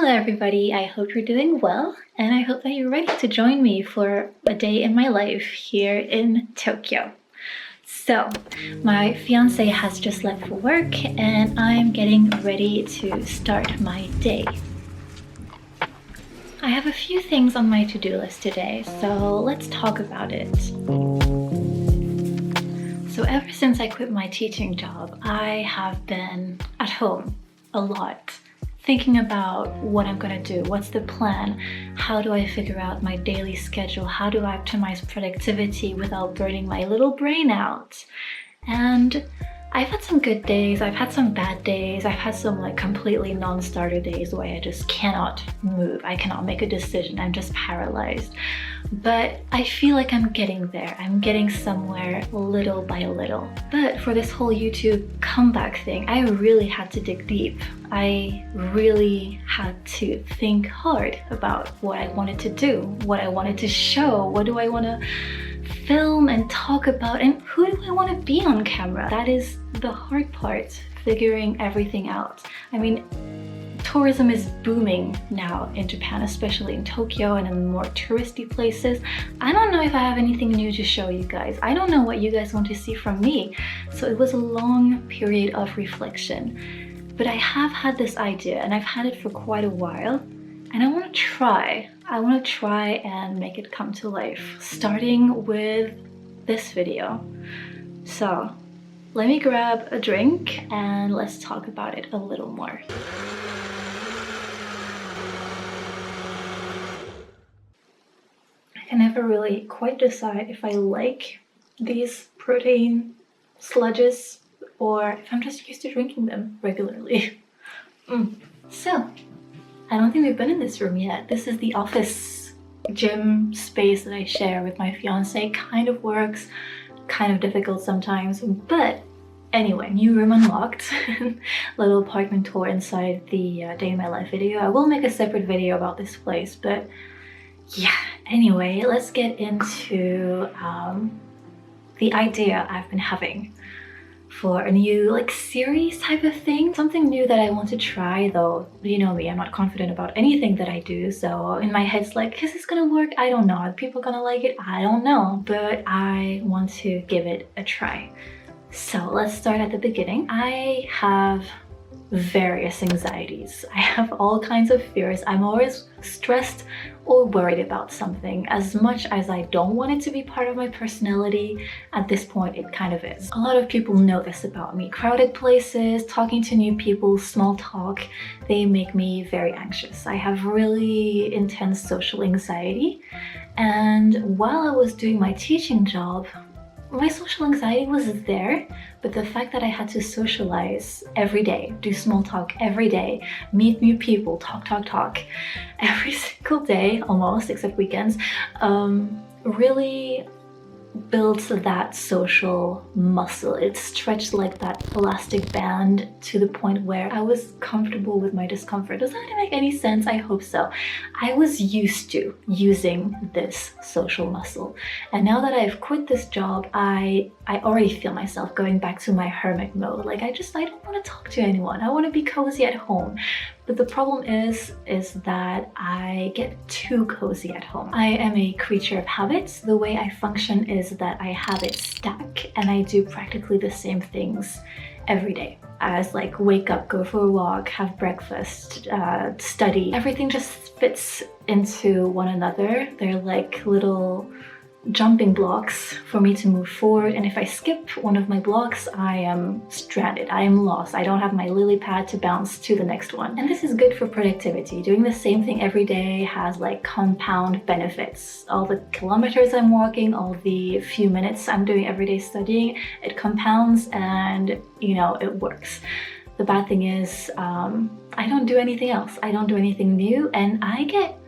Hello everybody, I hope you're doing well, and I hope that you're ready to join me for a day in my life here in Tokyo. So, my fiance has just left for work and I'm getting ready to start my day. I have a few things on my to-do list today, so let's talk about it. So ever since I quit my teaching job, I have been at home a lot, thinking about what I'm gonna do, what's the plan, how do I figure out my daily schedule, how do I optimize productivity without burning my little brain out. And I've had some good days, I've had some bad days, I've had some like completely non-starter days where I just cannot move, I cannot make a decision, I'm just paralyzed. But I feel like I'm getting there, I'm getting somewhere little by little. But for this whole YouTube comeback thing, I really had to dig deep. I really had to think hard about what I wanted to do, what I wanted to show, what do I want to film and talk about, and who do I want to be on camera? That is the hard part, figuring everything out. I mean, tourism is booming now in Japan, especially in Tokyo and in more touristy places. I don't know if I have anything new to show you guys. I don't know what you guys want to see from me. So it was a long period of reflection. But I have had this idea and I've had it for quite a while, and I want to try and make it come to life, starting with this video. So let me grab a drink and let's talk about it a little more. I can never really quite decide if I like these protein sludges or if I'm just used to drinking them regularly. So, I don't think we've been in this room yet. This is the office gym space that I share with my fiance. Kind of works, kind of difficult sometimes, but anyway, new room unlocked. Little apartment tour inside the day in my life video. I will make a separate video about this place, but yeah, anyway, let's get into the idea I've been having for a new like series type of thing. Something new that I want to try, though you know me, I'm not confident about anything that I do, so in my head it's like, is this gonna work? I don't know. Are people gonna like it? I don't know, but I want to give it a try. So let's start at the beginning. I have various anxieties. I have all kinds of fears. I'm always stressed or worried about something. As much as I don't want it to be part of my personality, at this point it kind of is. A lot of people know this about me. Crowded places, talking to new people, small talk, they make me very anxious. I have really intense social anxiety, and while I was doing my teaching job, my social anxiety was there, but the fact that I had to socialize every day, do small talk every day, meet new people, talk every single day, almost, except weekends, really builds that social muscle. It stretched like that elastic band to the point where I was comfortable with my discomfort. Does that make any sense? I hope so. I was used to using this social muscle, and now that I've quit this job, I already feel myself going back to my hermit mode. Like I don't want to talk to anyone. I want to be cozy at home. But the problem is that I get too cozy at home. I am a creature of habits. The way I function is that I habit stack, and I do practically the same things every day. As like wake up, go for a walk, have breakfast, study. Everything just fits into one another. They're like little jumping blocks for me to move forward, and if I skip one of my blocks, I am stranded, I am lost, I don't have my lily pad to bounce to the next one. And this is good for productivity. Doing the same thing every day has like compound benefits. All the kilometers I'm walking, all the few minutes I'm doing everyday studying, it compounds and you know, it works. The bad thing is I don't do anything else. I don't do anything new, and I get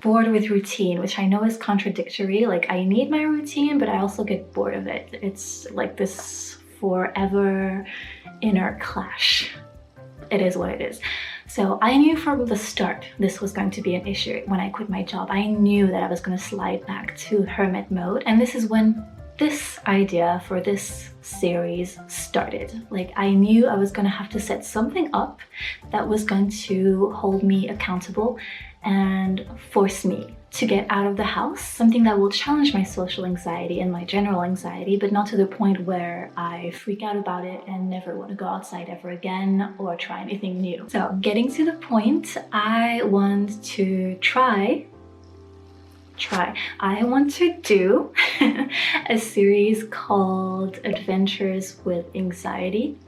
bored with routine, which I know is contradictory. Like I need my routine, but I also get bored of it. It's like this forever inner clash. It is what it is. So I knew from the start this was going to be an issue. When I quit my job, I knew that I was going to slide back to hermit mode, and this is when this idea for this series started. Like, I knew I was gonna have to set something up that was going to hold me accountable and force me to get out of the house, something that will challenge my social anxiety and my general anxiety, but not to the point where I freak out about it and never want to go outside ever again or try anything new. So getting to the point, I want to I want to do a series called Adventures with Anxiety,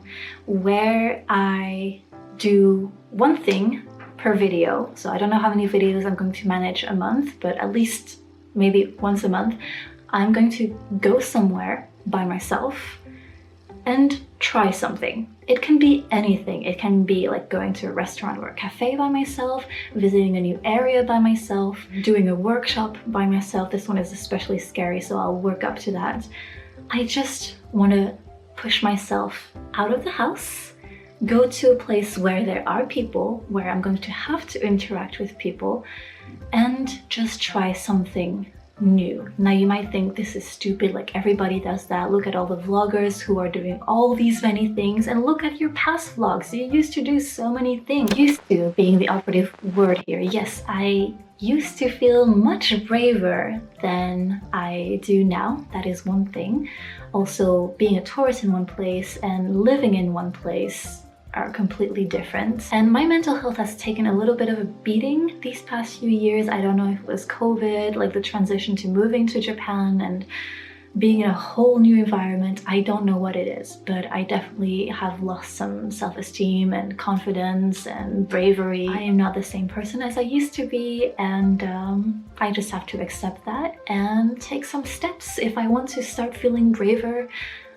where I do one thing per video. So I don't know how many videos I'm going to manage a month, but at least maybe once a month, I'm going to go somewhere by myself and try something. It can be anything. It can be like going to a restaurant or a cafe by myself, visiting a new area by myself, doing a workshop by myself. This one is especially scary, so I'll work up to that. I just want to push myself out of the house, go to a place where there are people, where I'm going to have to interact with people, and just try something new. Now you might think this is stupid, like everybody does that. Look at all the vloggers who are doing all these many things, and look at your past vlogs. You used to do so many things. Used to being the operative word here. Yes, I used to feel much braver than I do now. That is one thing. Also, being a tourist in one place and living in one place are completely different. And my mental health has taken a little bit of a beating these past few years. I don't know if it was COVID, like the transition to moving to Japan and being in a whole new environment. I don't know what it is, but I definitely have lost some self-esteem and confidence and bravery. I am not the same person as I used to be, and I just have to accept that and take some steps. If I want to start feeling braver,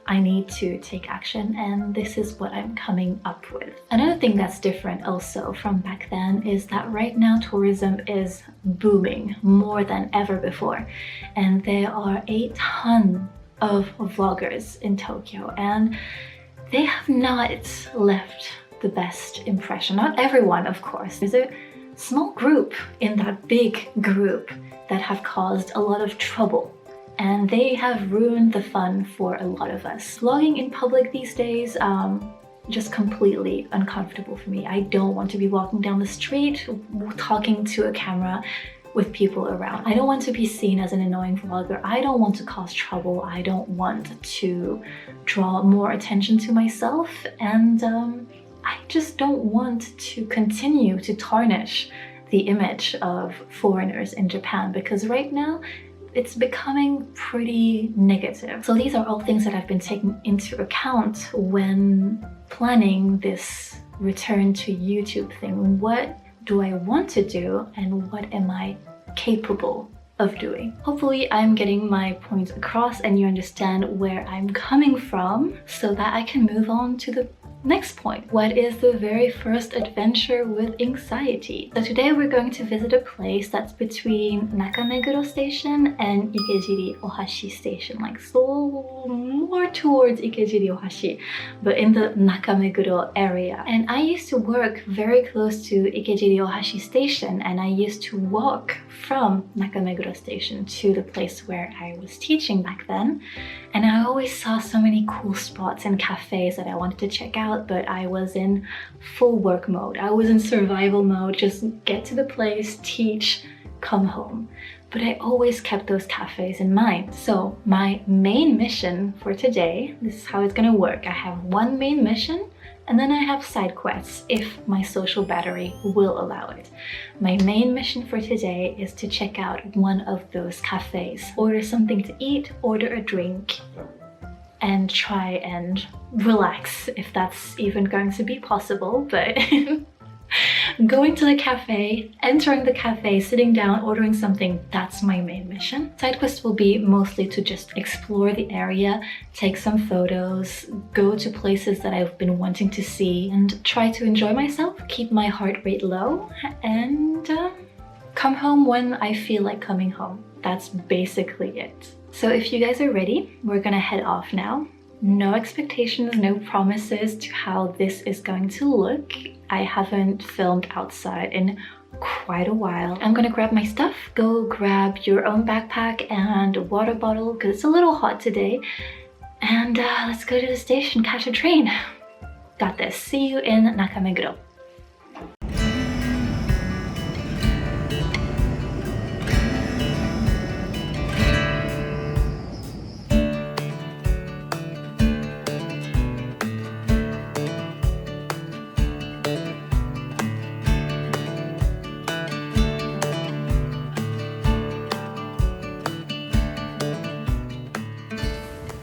I need to take action, and this is what I'm coming up with. Another thing that's different also from back then is that right now tourism is booming more than ever before, and there are a ton of vloggers in Tokyo, and they have not left the best impression. Not everyone, of course. There's a small group in that big group that have caused a lot of trouble, and they have ruined the fun for a lot of us. Vlogging in public these days, just completely uncomfortable for me. I don't want to be walking down the street talking to a camera with people around. I don't want to be seen as an annoying vlogger. I don't want to cause trouble. I don't want to draw more attention to myself, and I just don't want to continue to tarnish the image of foreigners in Japan, because right now it's becoming pretty negative. So these are all things that I've been taking into account when planning this return to YouTube thing. What do I want to do, and what am I capable of doing? Hopefully I'm getting my point across and you understand where I'm coming from, so that I can move on to the next point. What is the very first adventure with anxiety? So today we're going to visit a place that's between Nakameguro Station and Ikejiri Ohashi Station, like so more towards Ikejiri Ohashi, but in the Nakameguro area. And I used to work very close to Ikejiri Ohashi Station, and I used to walk from Nakameguro Station to the place where I was teaching back then. And I always saw so many cool spots and cafes that I wanted to check out, but I was in full work mode. I was in survival mode, just get to the place, teach, come home. But I always kept those cafes in mind. So my main mission for today, this is how it's gonna work. I have one main mission, and then I have side quests if my social battery will allow it. My main mission for today is to check out one of those cafes, order something to eat, order a drink, and try and relax, if that's even going to be possible. But going to the cafe, entering the cafe, sitting down, ordering something, that's my main mission. Side quest will be mostly to just explore the area, take some photos, go to places that I've been wanting to see, and try to enjoy myself, keep my heart rate low, and come home when I feel like coming home. That's basically it. So if you guys are ready, we're gonna head off now. No expectations, no promises to how this is going to look. I haven't filmed outside in quite a while. I'm gonna grab my stuff, go grab your own backpack and water bottle because it's a little hot today. And let's go to the station, catch a train. Got this. See you in Nakameguro.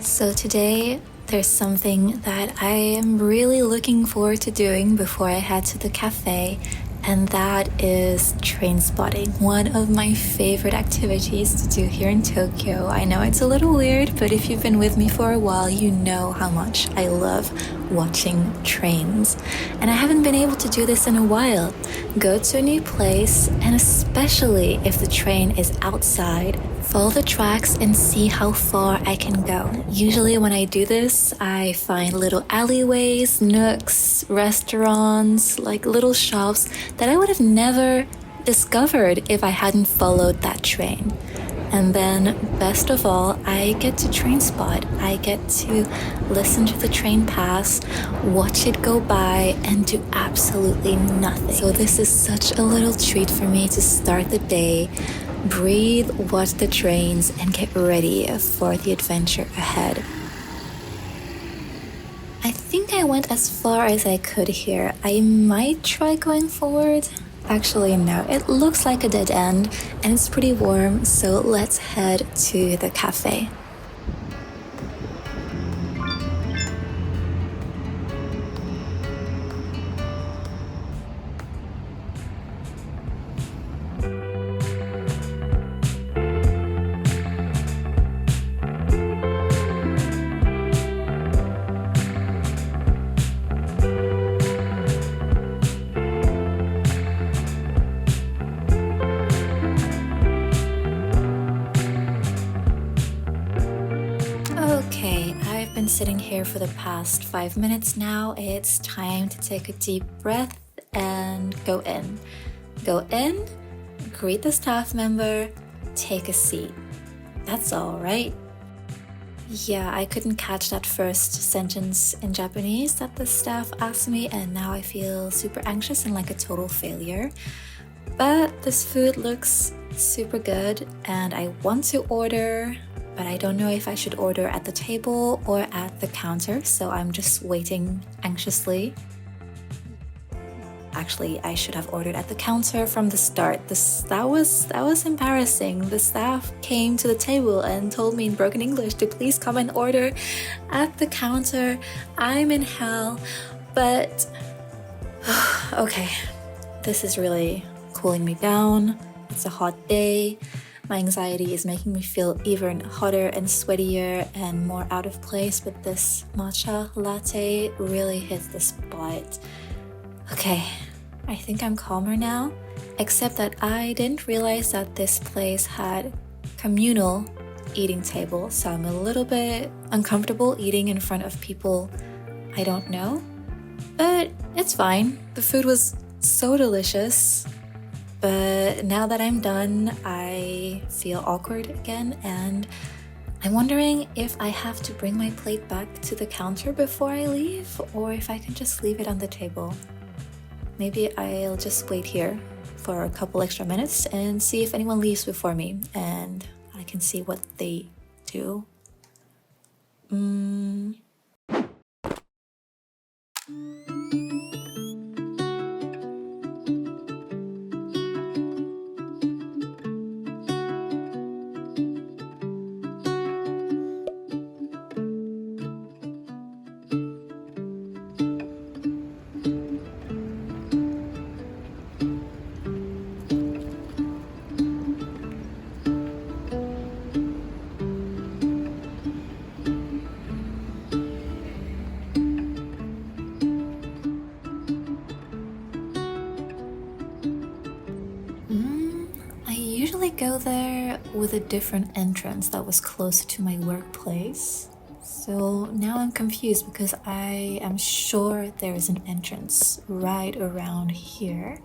So today, there's something that I am really looking forward to doing before I head to the cafe, and that is train spotting, one of my favorite activities to do here in Tokyo. I know it's a little weird, but if you've been with me for a while, you know how much I love watching trains. And I haven't been able to do this in a while. Go to a new place, and especially if the train is outside, follow the tracks and see how far I can go. Usually when I do this, I find little alleyways, nooks, restaurants, like little shops that I would have never discovered if I hadn't followed that train. And then, best of all, I get to train spot. I get to listen to the train pass, watch it go by, and do absolutely nothing. So this is such a little treat for me to start the day, breathe, watch the trains, and get ready for the adventure ahead. I think I went as far as I could here. I might try going forward. Actually, no, it looks like a dead end and it's pretty warm, so let's head to the cafe. Okay, I've been sitting here for the past 5 minutes now. It's time to take a deep breath and go in. Go in, greet the staff member, take a seat. That's all, right? Yeah, I couldn't catch that first sentence in Japanese that the staff asked me, and now I feel super anxious and like a total failure. But this food looks super good and I want to order, but I don't know if I should order at the table or at the counter, so I'm just waiting anxiously. Actually, I should have ordered at the counter from the start. That was embarrassing. The staff came to the table and told me in broken English to please come and order at the counter. I'm in hell, but okay, this is really cooling me down. It's a hot day. My anxiety is making me feel even hotter and sweatier and more out of place, but this matcha latte really hits the spot. Okay, I think I'm calmer now, except that I didn't realize that this place had communal eating tables, so I'm a little bit uncomfortable eating in front of people I don't know, but it's fine. The food was so delicious. But now that I'm done, I feel awkward again, and I'm wondering if I have to bring my plate back to the counter before I leave, or if I can just leave it on the table. Maybe I'll just wait here for a couple extra minutes and see if anyone leaves before me, and I can see what they do. Go there with a different entrance that was closer to my workplace. So now I'm confused because I am sure there is an entrance right around here.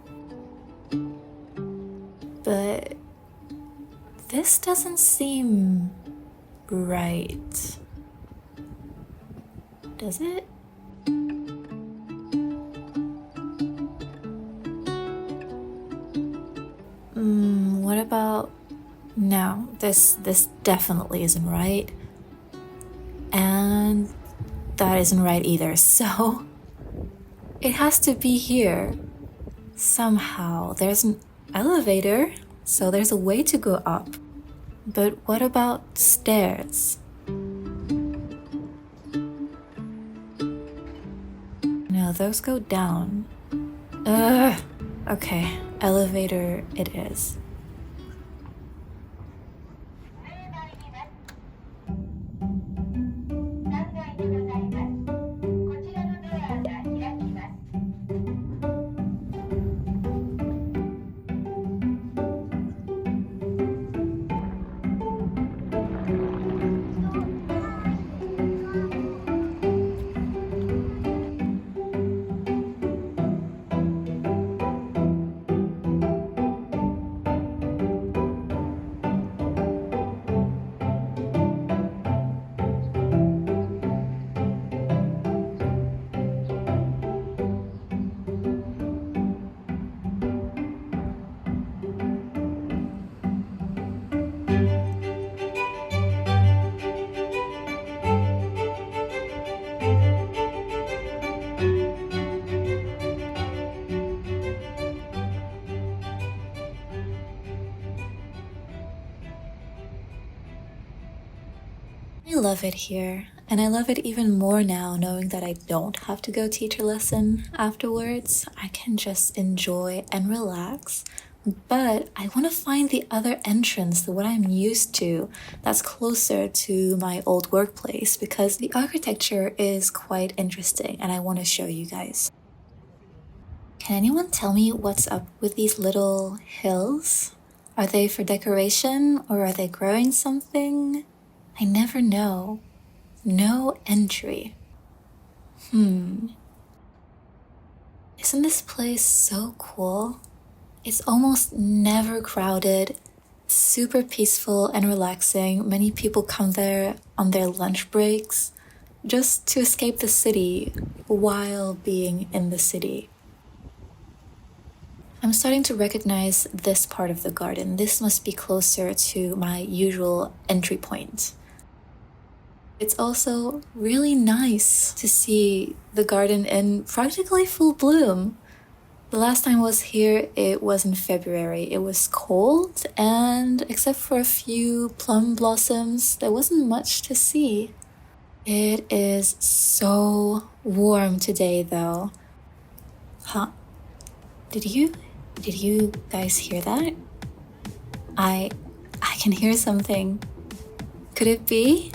but this doesn't seem right. Does it? What about... No, this definitely isn't right. And that isn't right either, so it has to be here. Somehow, there's an elevator, so there's a way to go up. But what about stairs? No, those go down. Okay, elevator it is. I love it here, and I love it even more now knowing that I don't have to go teach a lesson afterwards. I can just enjoy and relax, but I want to find the other entrance, the what I'm used to, that's closer to my old workplace because the architecture is quite interesting and I want to show you guys. Can anyone tell me what's up with these little hills? Are they for decoration or are they growing something? I never know. No entry. Isn't this place so cool? It's almost never crowded, super peaceful and relaxing. Many people come there on their lunch breaks just to escape the city while being in the city. I'm starting to recognize this part of the garden. This must be closer to my usual entry point. It's also really nice to see the garden in practically full bloom. The last time I was here, it was in February. It was cold, and except for a few plum blossoms, there wasn't much to see. It is so warm today, though. Huh? Did you guys hear that? I can hear something. Could it be?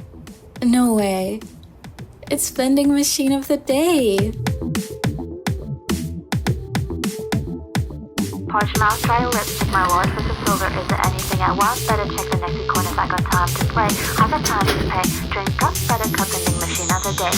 No way. It's vending machine of the day. Porch mouse, dry lips, check my wallet for the silver. Is there anything I want? Better check the next corner if I got time to play. I got time to pay. Drink up, better cup vending machine of the day.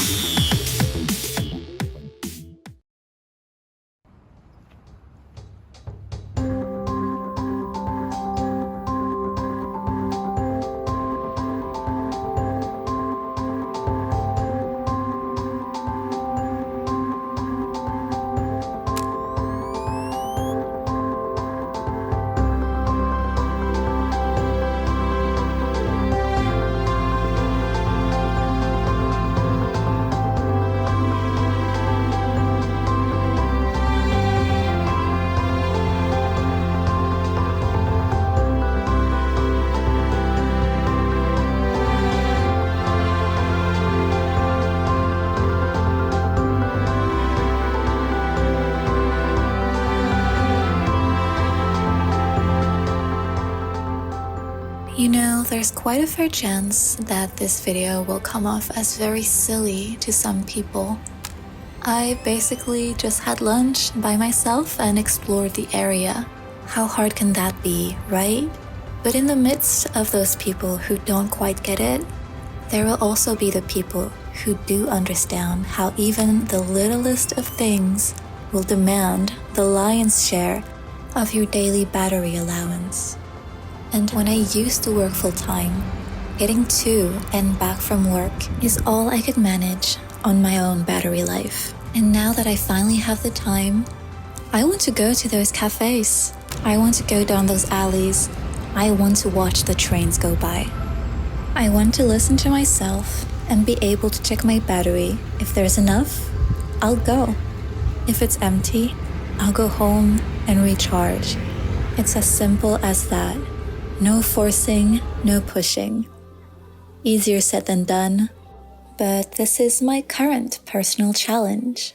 You know, there's quite a fair chance that this video will come off as very silly to some people. I basically just had lunch by myself and explored the area. How hard can that be, right? But in the midst of those people who don't quite get it, there will also be the people who do understand how even the littlest of things will demand the lion's share of your daily battery allowance. And when I used to work full-time, getting to and back from work is all I could manage on my own battery life. And now that I finally have the time, I want to go to those cafes. I want to go down those alleys. I want to watch the trains go by. I want to listen to myself and be able to check my battery. If there's enough, I'll go. If it's empty, I'll go home and recharge. It's as simple as that. No forcing, no pushing. Easier said than done, but this is my current personal challenge.